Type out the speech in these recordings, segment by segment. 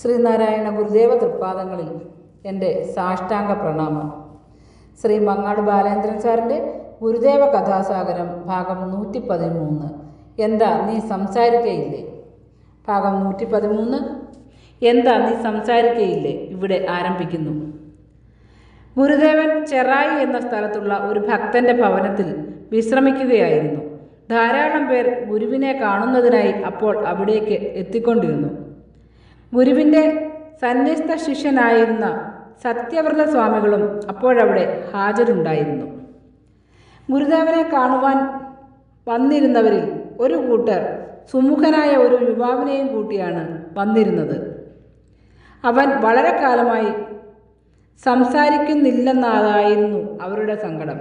ശ്രീനാരായണ ഗുരുദേവ തൃപ്പാദങ്ങളിൽ എൻ്റെ സാഷ്ടാംഗ പ്രണാമം. ശ്രീ മങ്ങാട് ബാലേന്ദ്രൻ സാറിൻ്റെ ഗുരുദേവ കഥാസാഗരം ഭാഗം 113. എന്താ നീ സംസാരിക്കയില്ലേ? ഭാഗം 113. എന്താ നീ സംസാരിക്കയില്ലേ ഇവിടെ ആരംഭിക്കുന്നു. ഗുരുദേവൻ ചെറായി എന്ന സ്ഥലത്തുള്ള ഒരു ഭക്തൻ്റെ ഭവനത്തിൽ വിശ്രമിക്കുകയായിരുന്നു. ധാരാളം പേർ ഗുരുവിനെ കാണുന്നതിനായി അപ്പോൾ അവിടേക്ക് എത്തിക്കൊണ്ടിരുന്നു. ഗുരുവിൻ്റെ സന്യസ്ത ശിഷ്യനായിരുന്ന സത്യവ്രത സ്വാമികളും അപ്പോഴവിടെ ഹാജരുണ്ടായിരുന്നു. ഗുരുദേവനെ കാണുവാൻ വന്നിരുന്നവരിൽ ഒരു കൂട്ടർ സുമുഖനായ ഒരു യുവാവിനെയും കൂട്ടിയാണ് വന്നിരുന്നത്. അവൻ വളരെ കാലമായി സംസാരിക്കുന്നില്ലെന്നതായിരുന്നു അവരുടെ സങ്കടം.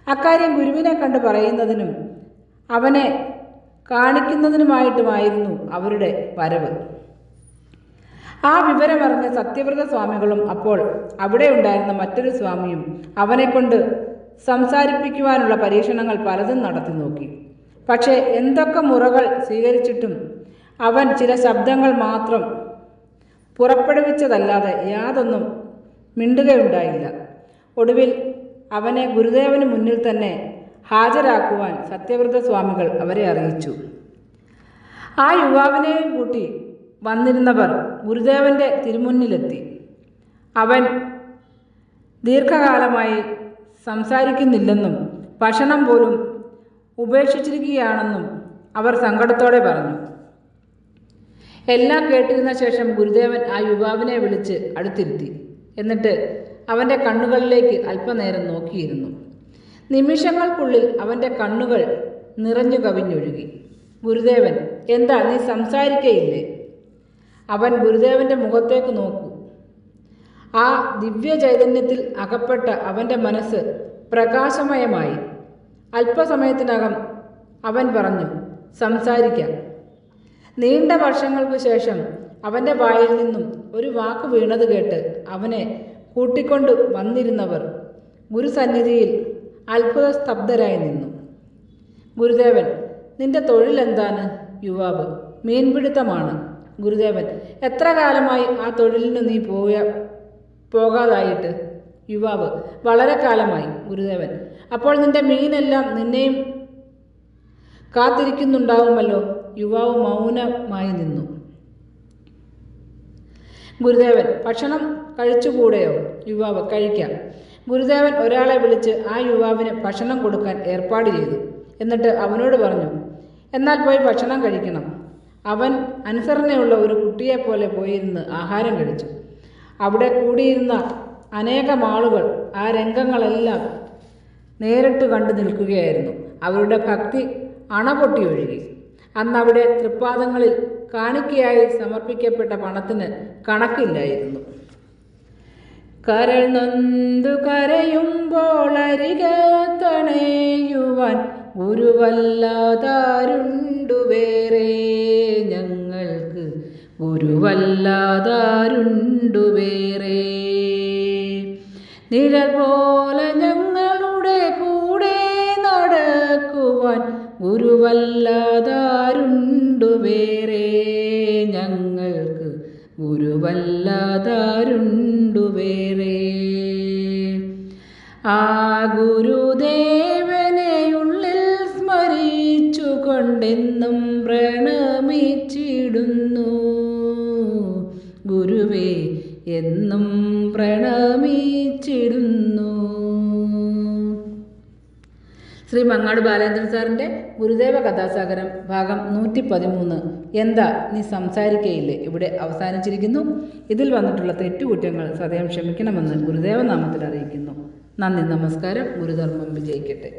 അക്കാര്യം ഗുരുവിനെ കണ്ട് പറയുന്നതിനും അവനെ കാണിക്കുന്നതിനുമായിട്ടുമായിരുന്നു അവരുടെ വരവ്. ആ വിവരമറിഞ്ഞ സത്യവ്രത സ്വാമികളും അപ്പോൾ അവിടെ ഉണ്ടായിരുന്ന മറ്റൊരു സ്വാമിയും അവനെക്കൊണ്ട് സംസാരിപ്പിക്കുവാനുള്ള പരീക്ഷണങ്ങൾ പലതും നടത്തി നോക്കി. പക്ഷേ എന്തൊക്കെ മുറകൾ സ്വീകരിച്ചിട്ടും അവൻ ചില ശബ്ദങ്ങൾ മാത്രം പുറപ്പെടുവിച്ചതല്ലാതെ യാതൊന്നും മിണ്ടുകയുണ്ടായില്ല. ഒടുവിൽ അവനെ ഗുരുദേവന് മുന്നിൽ തന്നെ ഹാജരാക്കുവാൻ സത്യവ്രത സ്വാമികൾ അവരെ അറിയിച്ചു. ആ യുവാവിനെയും കൂട്ടി വന്നിരുന്നവർ ഗുരുദേവൻ്റെ തിരുമുന്നിലെത്തി. അവൻ ദീർഘകാലമായി സംസാരിക്കുന്നില്ലെന്നും ഭക്ഷണം പോലും ഉപേക്ഷിച്ചിരിക്കുകയാണെന്നും അവർ സങ്കടത്തോടെ പറഞ്ഞു. എല്ലാം കേട്ടിരുന്ന ശേഷം ഗുരുദേവൻ ആ യുവാവിനെ വിളിച്ച് അടുത്തിരുത്തി. എന്നിട്ട് അവൻ്റെ കണ്ണുകളിലേക്ക് അല്പനേരം നോക്കിയിരുന്നു. നിമിഷങ്ങൾക്കുള്ളിൽ അവൻ്റെ കണ്ണുകൾ നിറഞ്ഞു കവിഞ്ഞൊഴുകി. ഗുരുദേവൻ, എന്താ നീ സംസാരിക്കയില്ലേ? അവൻ ഗുരുദേവൻ്റെ മുഖത്തേക്ക് നോക്കൂ. ആ ദിവ്യ ചൈതന്യത്തിൽ അകപ്പെട്ട അവൻ്റെ മനസ്സ് പ്രകാശമയമായി. അല്പസമയത്തിനകം അവൻ പറഞ്ഞു, സംസാരിക്കാം. നീണ്ട വർഷങ്ങൾക്ക് ശേഷം അവൻ്റെ വായിൽ നിന്നും ഒരു വാക്ക് വീണത് കേട്ട് അവനെ കൂട്ടിക്കൊണ്ട് വന്നിരുന്നവർ ഗുരുസന്നിധിയിൽ അത്ഭുത സ്തബ്ധരായി നിന്നു. ഗുരുദേവൻ, നിന്റെ തൊഴിലെന്താണ്? യുവാവ്, മീൻപിടുത്തമാണ്. ഗുരുദേവൻ, എത്ര കാലമായി ആ തൊഴിലിന് നീ പോകാതായിട്ട്? യുവാവ്, വളരെ കാലമായി. ഗുരുദേവൻ, അപ്പോൾ നിന്റെ മീനെല്ലാം നിന്നെയും കാത്തിരിക്കുന്നുണ്ടാവുമല്ലോ. യുവാവ് മൗനമായി നിന്നു. ഗുരുദേവൻ, ഭക്ഷണം കഴിച്ചുകൂടെയോ? യുവാവ്, കഴിക്കാം. ഗുരുദേവൻ ഒരാളെ വിളിച്ച് ആ യുവാവിന് ഭക്ഷണം കൊടുക്കാൻ ഏർപ്പാട് ചെയ്തു. എന്നിട്ട് അവനോട് പറഞ്ഞു, എന്നാൽ പോയി ഭക്ഷണം കഴിക്കണം. അവൻ അനുസരണയുള്ള ഒരു കുട്ടിയെപ്പോലെ പോയിരുന്ന് ആഹാരം കഴിച്ചു. അവിടെ കൂടിയിരുന്ന അനേകം ആളുകൾ ആ രംഗങ്ങളെല്ലാം നേരിട്ട് കണ്ടു നിൽക്കുകയായിരുന്നു. അവരുടെ ഭക്തി അണപൊട്ടി ഒഴുകി. അന്നവിടെ തൃപ്പാദങ്ങളിൽ കാണിക്കയായി സമർപ്പിക്കപ്പെട്ട പണത്തിന് കണക്കില്ലായിരുന്നു. കരൾ നൊന്തു കരയുമ്പോൾ അരികത്തണയുവാൻ ഗുരുവല്ലാതാരുണ്ടു വേറെ ഞങ്ങൾക്ക്, ഗുരുവല്ലാതാരുണ്ടു വേറെ. നിഴൽ പോലെ ഞങ്ങളുടെ കൂടെ നടക്കുവാൻ ഗുരുവല്ലാതാരുണ്ടു വേറെ ഞങ്ങൾക്ക്, ഗുരുവല്ലാതാരുണ്ടു വേറെ. ആ ഗുരുദേവനെ ഉള്ളിൽ സ്മരിച്ചുകൊണ്ടെന്നും പ്രണമിച്ചിടുന്നു. ഗുരുവേ, എന്നും പ്രണമിച്ചിടുന്നു. ശ്രീ മങ്ങാട് ബാലേന്ദ്രൻ സാറിൻ്റെ ഗുരുദേവ കഥാസാഗരം ഭാഗം 113 എന്താ നീ സംസാരിക്കയില്ലേ ഇവിടെ അവസാനിച്ചിരിക്കുന്നു. ഇതിൽ വന്നിട്ടുള്ള തെറ്റുകുറ്റങ്ങൾ സദയം ക്ഷമിക്കണമെന്ന് ഗുരുദേവ നാമത്തിൽ അറിയിക്കുന്നു. നന്ദി, നമസ്കാരം. ഗുരുധർമ്മം വിജയിക്കട്ടെ.